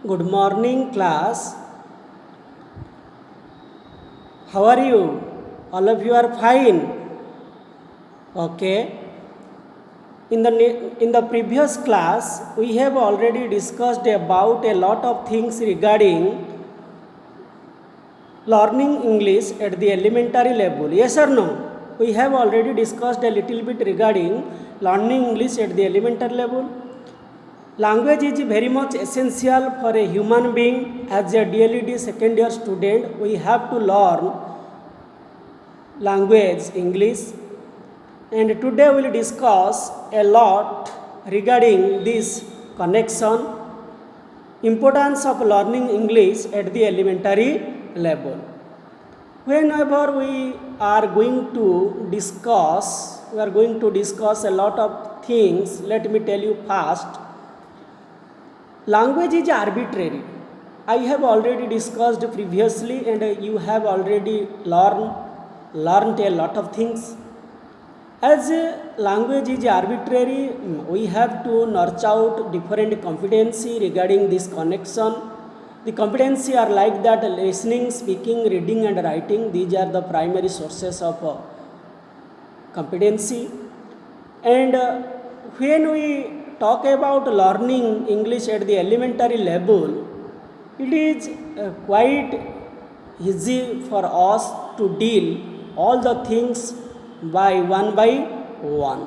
Good morning, class. How are you? All of you are fine. Okay. In the previous class, we have already discussed about a lot of things regarding learning English at the elementary level. Yes or no? We have already discussed a little bit regarding learning English at the elementary level. Language is very much essential for a human being. As a DLED second year student, we have to learn language English, and today we will discuss a lot regarding this connection, importance of learning English at the elementary level. Whenever we are going to discuss a lot of things. Let me tell you first, language is arbitrary. I have already discussed previously, and you have already learned a lot of things. As language is arbitrary, we have to nurture out different competency regarding this connection. The competency are like that: listening, speaking, reading and writing. These are the primary sources of competency. And when we talk about learning English at the elementary level, it is quite easy for us to deal all the things by one.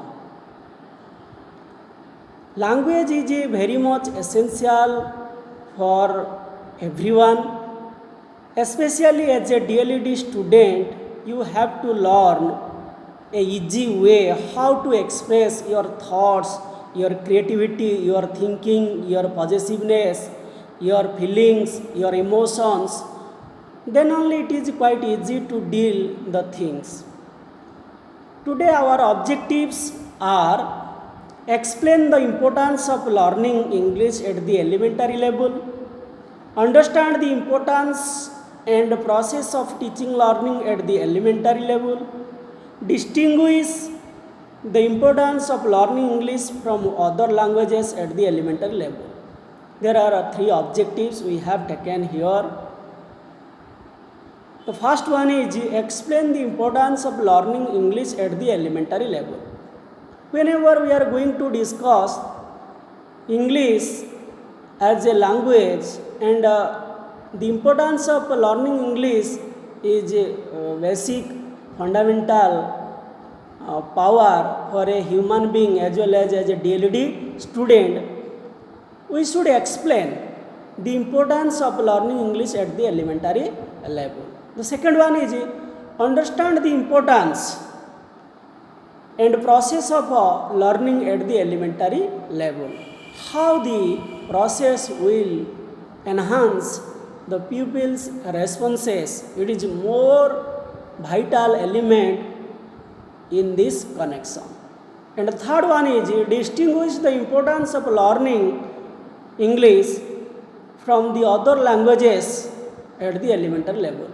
Language is very much essential for everyone, especially as a DLED student. You have to learn a easy way how to express your thoughts, your creativity, your thinking, your possessiveness, your feelings, your emotions. Then only it is quite easy to deal the things. Today our objectives are explain the importance of learning English at the elementary level, understand the importance and process of teaching learning at the elementary level, distinguish the importance of learning English from other languages at the elementary level. There are three objectives we have taken here. The first one is explain the importance of learning English at the elementary level. Whenever we are going to discuss English as a language, and the importance of learning English is basic, fundamental power for a human being as well as a DLED student. We should explain the importance of learning English at the elementary level. The second one is understand the importance and process of learning at the elementary level. How the process will enhance the pupils' responses. It is more vital element in this connection. And the third one is distinguish the importance of learning English from the other languages at the elementary level.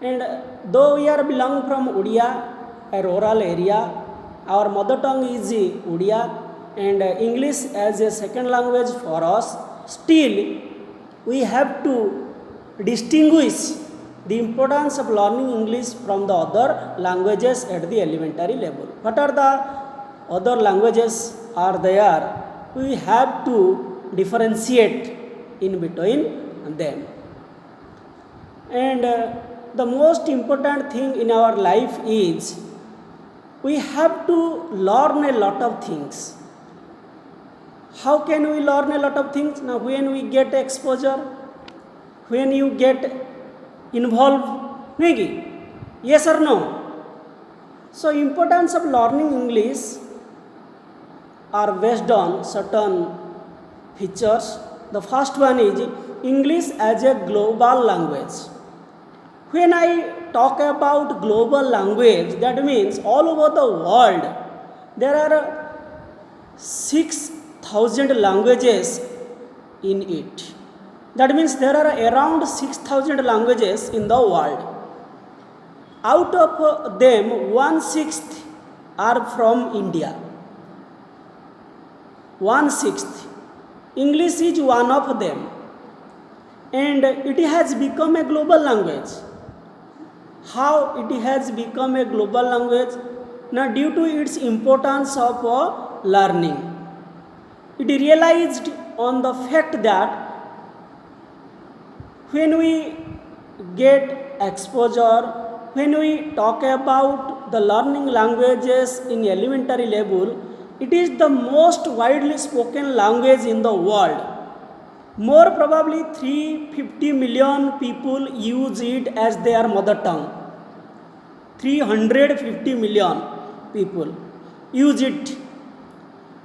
And though we are belong from Odia, a rural area, our mother tongue is Odia, and English as a second language for us, still we have to distinguish the importance of learning English from the other languages at the elementary level. What are the other languages are there? We have to differentiate in between them. And the most important thing in our life is we have to learn a lot of things. How can we learn a lot of things? Now, when we get exposure, when you get involved, maybe yes or no? So importance of learning English are based on certain features. The first one is English as a global language. When I talk about global language, that means all over the world there are 6,000 languages in it. That means there are around 6,000 languages in the world. Out of them, 1/6 are from India. 1/6. English is one of them. and it has become a global language. How it has become a global language? Now, due to its importance of learning, it realized on the fact that when we get exposure, when we talk about the learning languages in elementary level, it is the most widely spoken language in the world. More probably 350 million people use it as their mother tongue. 350 million people use it,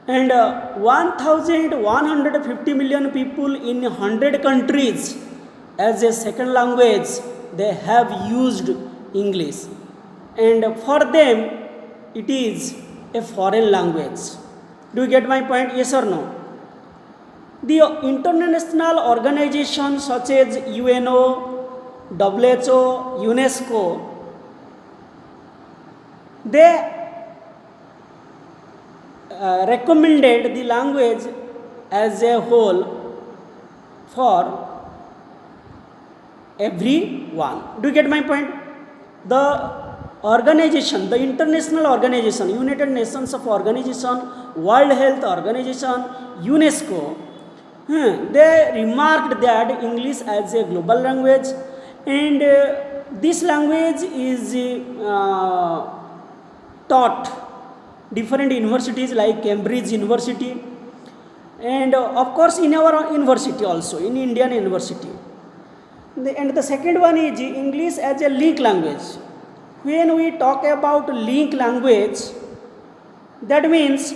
and 1150 million people in 100 countries as a second language they have used English, and for them it is a foreign language. Do you get my point? Yes or no? The international organizations such as UNO, WHO, UNESCO, they recommended the language as a whole for everyone. Do you get my point? The organization, the international organization, United Nations of Organization, World Health Organization, UNESCO, they remarked that English as a global language, and this language is taught different universities like Cambridge University, and of course in our university also, in Indian University. And the second one is English as a link language. When we talk about link language, that means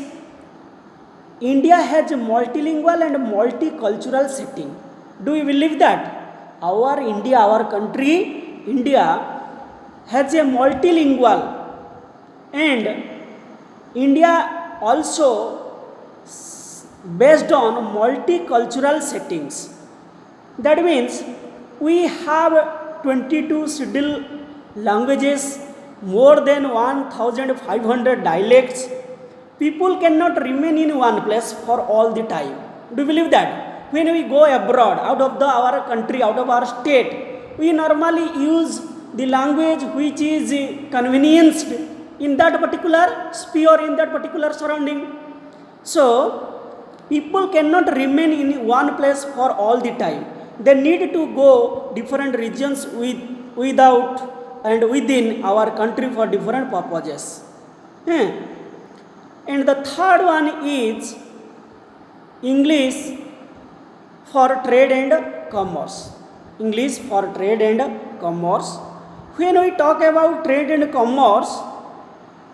India has a multilingual and multicultural setting. Do you believe that? Our India, our country, India, has a multilingual, and India also based on multicultural settings. That means we have 22 scheduled languages, more than 1500 dialects. People cannot remain in one place for all the time. Do you believe that? When we go abroad, out of our country, out of our state, we normally use the language which is convenienced in that particular sphere, in that particular surrounding. So, people cannot remain in one place for all the time. They need to go different regions without and within our country for different purposes. And the third one is English for trade and commerce. English for trade and commerce. When we talk about trade and commerce,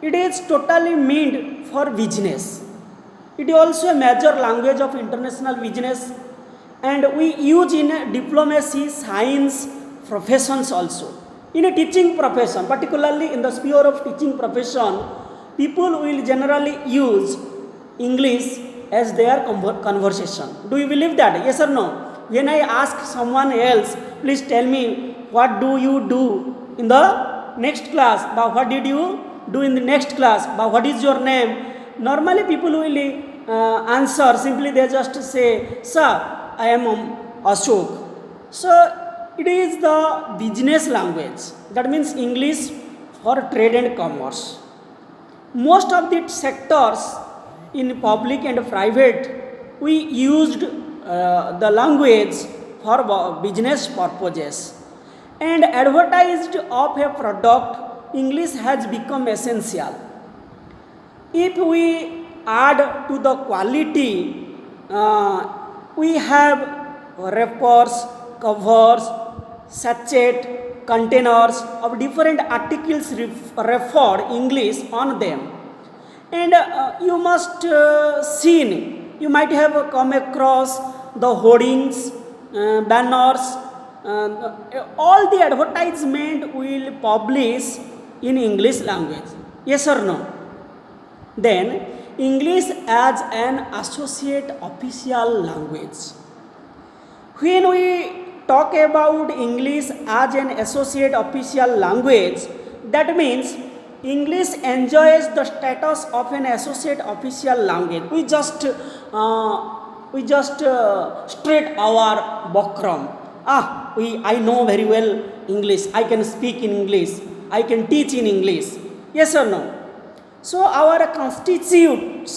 it is totally meant for business. It is also a major language of international business, and we use in diplomacy, science, professions also. In a teaching profession, particularly in the sphere of teaching profession, people will generally use English as their conversation. Do you believe that? Yes or no? When I ask someone else, please tell me what do you do in the next class? What did you do in the next class? What is your name? Normally people will answer, simply they just say, sir, I am Ashok. So it is the business language. That means English for trade and commerce. Most of the sectors in public and private, we used the language for business purposes. And advertised of a product, English has become essential. If we add to the quality, we have wrappers, covers, sachet, containers of different articles referred English on them. And you must seen, you might have come across the hoardings, banners, all the advertisement will publish in English language. Yes or no? Then English as an associate official language. When we talk about English as an associate official language, that means English enjoys the status of an associate official language. We just straight our buckram. I know very well English, I can speak in English, I can teach in English. Yes or no? So our constitutions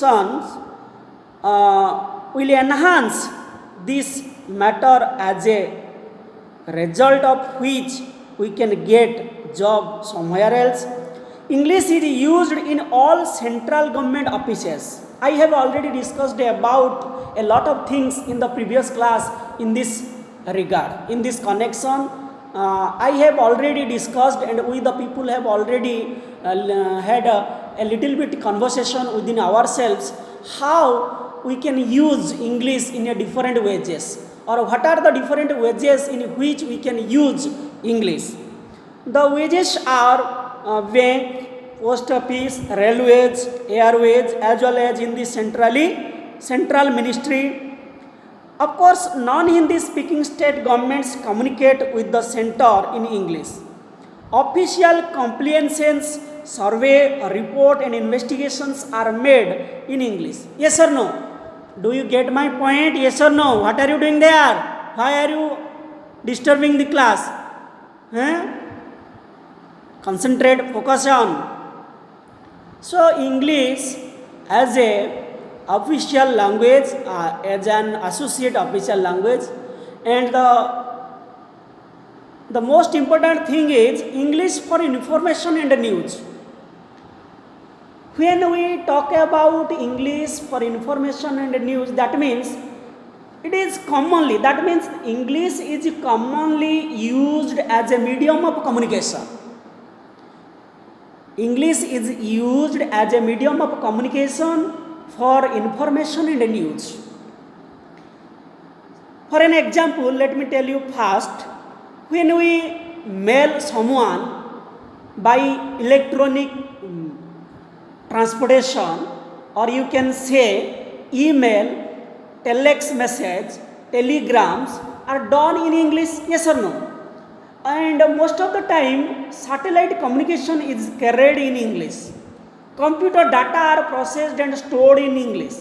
will enhance this matter, as a result of which we can get job somewhere else. English is used in all central government offices. I have already discussed about a lot of things in the previous class in this regard, in this connection. I have already discussed, and we the people have already had a little bit conversation within ourselves, how we can use English in a different ways, or what are the different ways in which we can use English. The wages are bank, post office, railways, airways, as well as in the central ministry. Of course, non-Hindi speaking state governments communicate with the center in English. Official compliances, survey, report and investigations are made in English. Yes or no? Do you get my point? Yes or no? What are you doing there? Why are you disturbing the class? Concentrate, focus on. So English as a official language, as an associate official language, and the most important thing is English for information and news. When we talk about English for information and news, that means it is commonly, that means English is commonly used as a medium of communication. English is used as a medium of communication for information and news. For an example, let me tell you first, when we mail someone by electronic transportation, or you can say email, telex message, telegrams are done in English, yes or no? And most of the time satellite communication is carried in English. Computer data are processed and stored in English.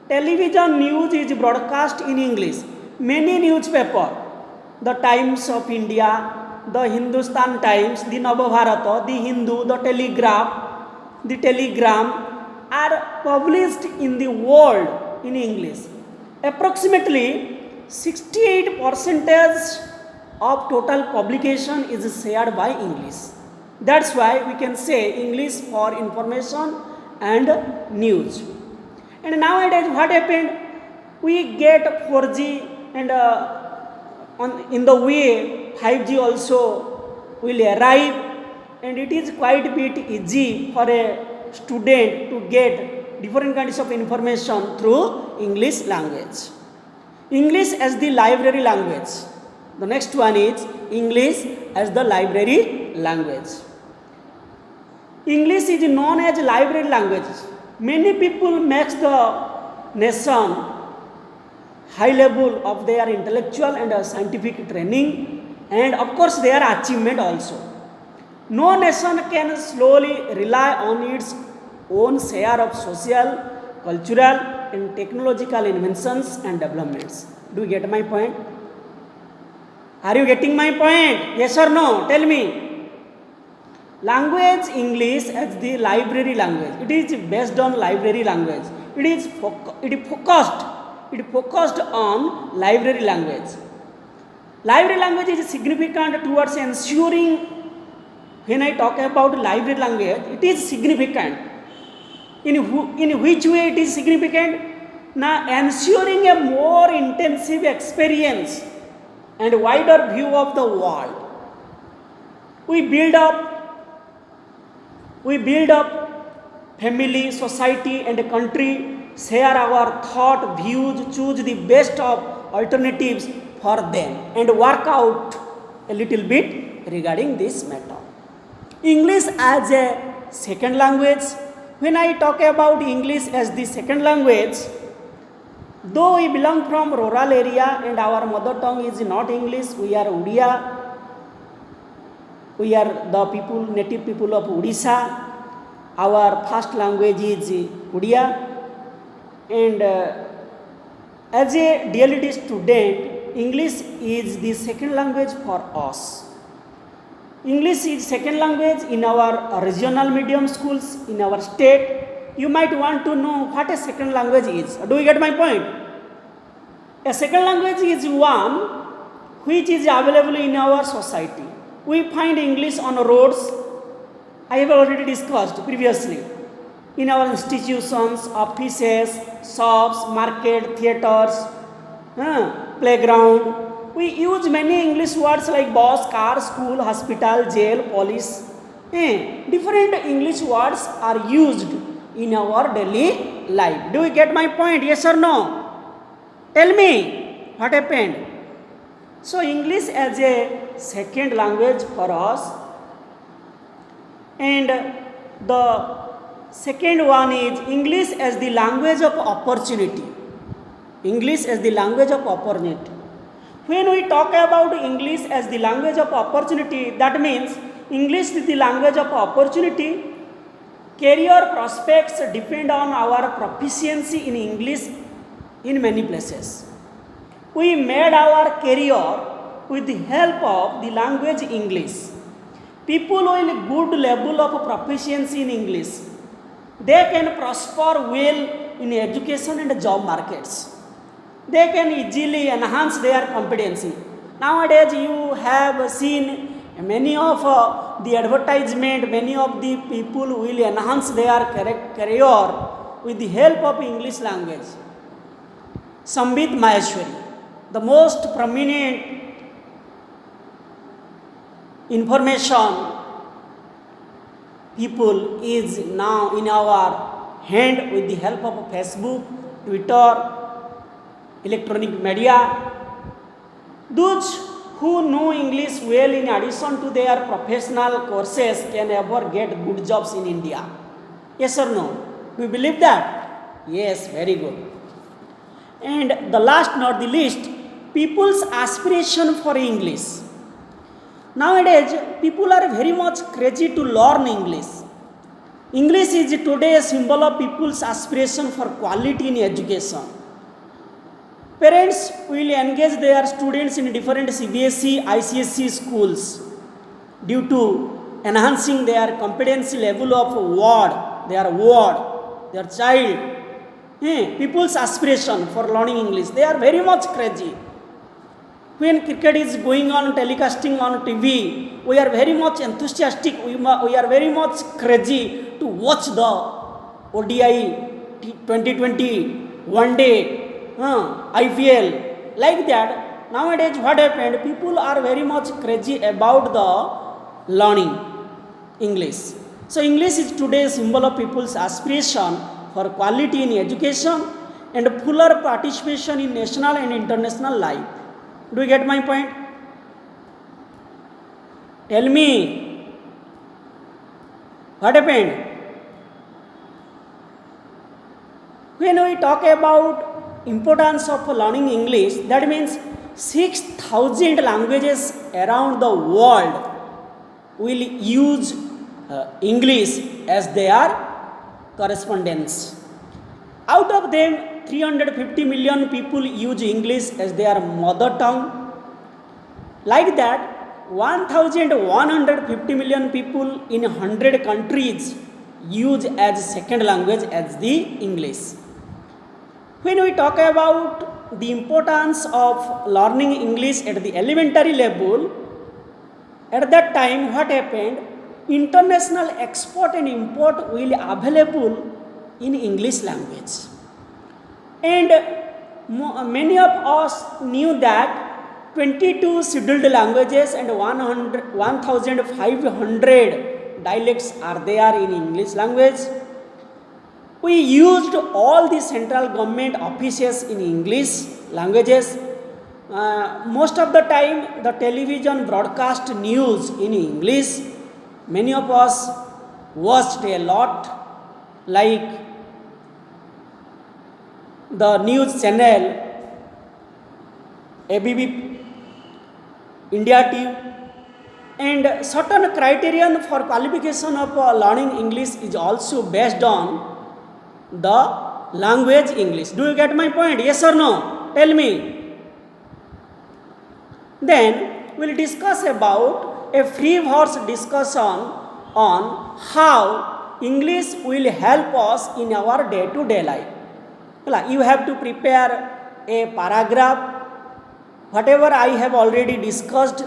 Television news is broadcast in English. Many newspapers, the Times of India, the Hindustan Times, the Navabharata, the Hindu, the Telegraph, the Telegram are published in the world in English. Approximately 68% of total publication is shared by English. That's why we can say English for information and news. And nowadays what happened? We get 4G and in the way 5G also will arrive, and it is quite a bit easy for a student to get different kinds of information through English language. English as the library language. The next one is English as the library language. English is known as library language. Many people make the nation high level of their intellectual and scientific training, and of course their achievement also. No nation can solely rely on its own share of social, cultural and technological inventions and developments. Do you get my point? Are you getting my point? Yes or no? Tell me. Language English as the library language. It is based on library language. It focused on library language. Library language is significant towards ensuring, when I talk about library language, it is significant. In which way it is significant? Now, ensuring a more intensive experience and wider view of the world. We build up family, society and country, share our thought, views, choose the best of alternatives for them and work out a little bit regarding this matter. English as a second language. When I talk about English as the second language, though we belong from rural area and our mother tongue is not English, we are Odia. We are the people, native people of Odisha. Our first language is Odia. And as a DLED student English is the second language for us. English is second language in our regional medium schools in our state. You might want to know what a second language is. Do you get my point? A second language is one which is available in our society. We find English on roads. I have already discussed previously. In our institutions, offices, shops, market, theaters, playground. We use many English words like bus, car, school, hospital, jail, police. Different English words are used in our daily life. Do you get my point? Yes or no? Tell me what happened. So English as a second language for us, and the second one is English as the language of opportunity. English as the language of opportunity. When we talk about English as the language of opportunity, that means English is the language of opportunity. Career prospects depend on our proficiency in English in many places. We made our career with the help of the language English. People with a good level of proficiency in English, they can prosper well in education and job markets. They can easily enhance their competency. Nowadays you have seen many of the advertisement, many of the people will enhance their career with the help of English language. Sambit Maheshwari, the most prominent information people is now in our hand with the help of Facebook, Twitter, electronic media. Those who know English well in addition to their professional courses can ever get good jobs in India. Yes or no? Do you believe that? Yes, very good. And the last not the least, people's aspiration for English. Nowadays, people are very much crazy to learn English. English is today a symbol of people's aspiration for quality in education. Parents will engage their students in different CBSE, ICSE schools due to enhancing their competency level of their child. People's aspiration for learning English, they are very much crazy. When cricket is going on, telecasting on TV, we are very much enthusiastic, we are very much crazy to watch the ODI, T20, one day, IPL, like that. Nowadays what happened, people are very much crazy about the learning English. So English is today a symbol of people's aspiration for quality in education and fuller participation in national and international life. Do you get my point? Tell me what happened. When we talk about importance of learning English, that means 6,000 languages around the world will use English as their correspondence. Out of them, 350 million people use English as their mother tongue. Like that, 1,150 million people in 100 countries use as second language as the English. When we talk about the importance of learning English at the elementary level, at that time what happened, international export and import will available in English language. And many of us knew that 22 scheduled languages and 1,500 dialects are there in English language. We used all the central government offices in English languages. Most of the time the television broadcast news in English. Many of us watched a lot, like the news channel ABP, India TV, and certain criterion for qualification of learning English is also based on the language English. Do you get my point? Yes or no? Tell me. Then we'll discuss about a free verse discussion on how English will help us in our day-to-day life. You have to prepare a paragraph. Whatever I have already discussed,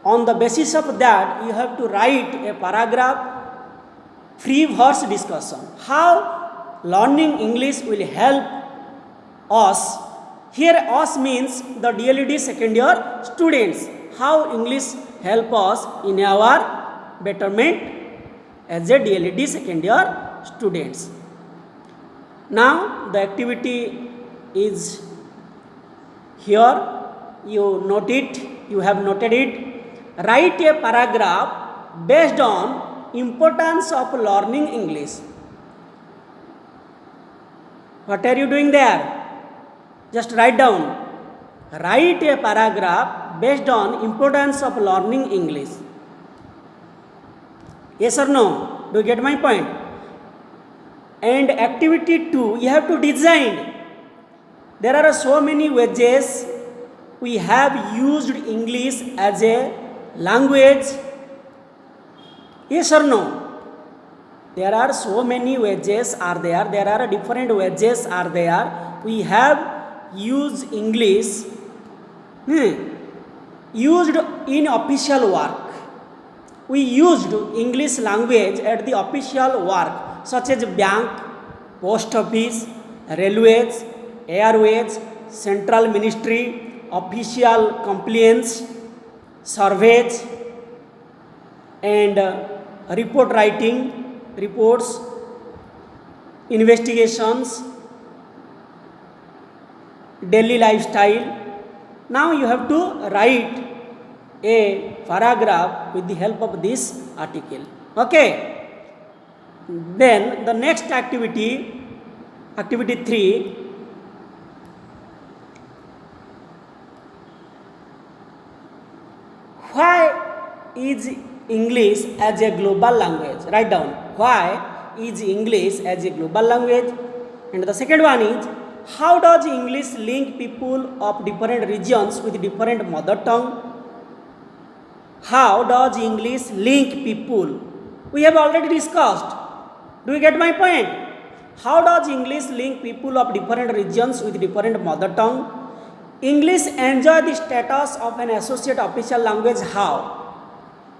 on the basis of that, you have to write a paragraph, free verse discussion. How learning English will help us. Here us means the DLED second year students. How English help us in our betterment as a DLED second year students. Now the activity is here. You note it. You have noted it. Write a paragraph based on importance of learning English. What are you doing there? Just write down. Write a paragraph based on importance of learning English. Yes or no? Do you get my point? And activity 2, you have to design. There are so many ways we have used English as a language. Yes or no? There are so many ways are there. There are different ways are there. We have used English used in official work. We used English language at the official work such as bank, post office, railways, airways, central ministry, official compliance, surveys, and report writing, reports, investigations, daily lifestyle. Now you have to write a paragraph with the help of this article. Okay. Then the next activity, activity 3, why is English as a global language? Write down. Why is English as a global language? And the second one is, how does English link people of different regions with different mother tongue? How does English link people? We have already discussed. Do you get my point? How does English link people of different regions with different mother tongue? English enjoy the status of an associate official language. How?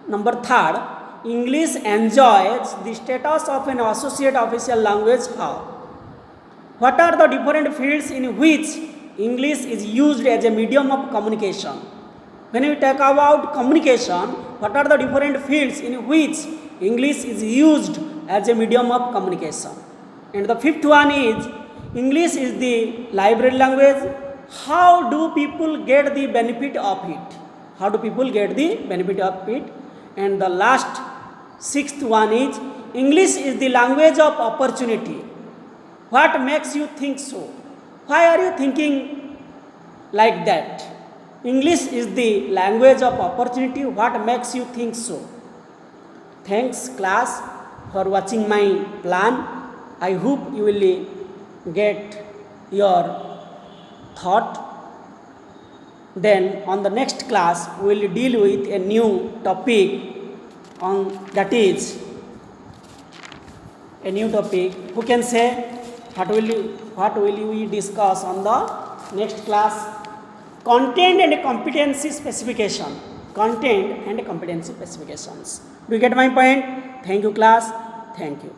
Number 3, English enjoys the status of an associate official language. How? What are the different fields in which English is used as a medium of communication? When we talk about communication, what are the different fields in which English is used as a medium of communication? And the fifth one is, English is the library language. How do people get the benefit of it? How do people get the benefit of it? And the last, sixth one is, English is the language of opportunity. What makes you think so? Why are you thinking like that? English is the language of opportunity. What makes you think so? Thanks class for watching my plan. I hope you will get your thought. Then on the next class we will deal with a new topic on that is a new topic. Who can say what will we discuss on the next class? Content and competency specification. Content and competency specifications. Do you get my point? Thank you class. Thank you.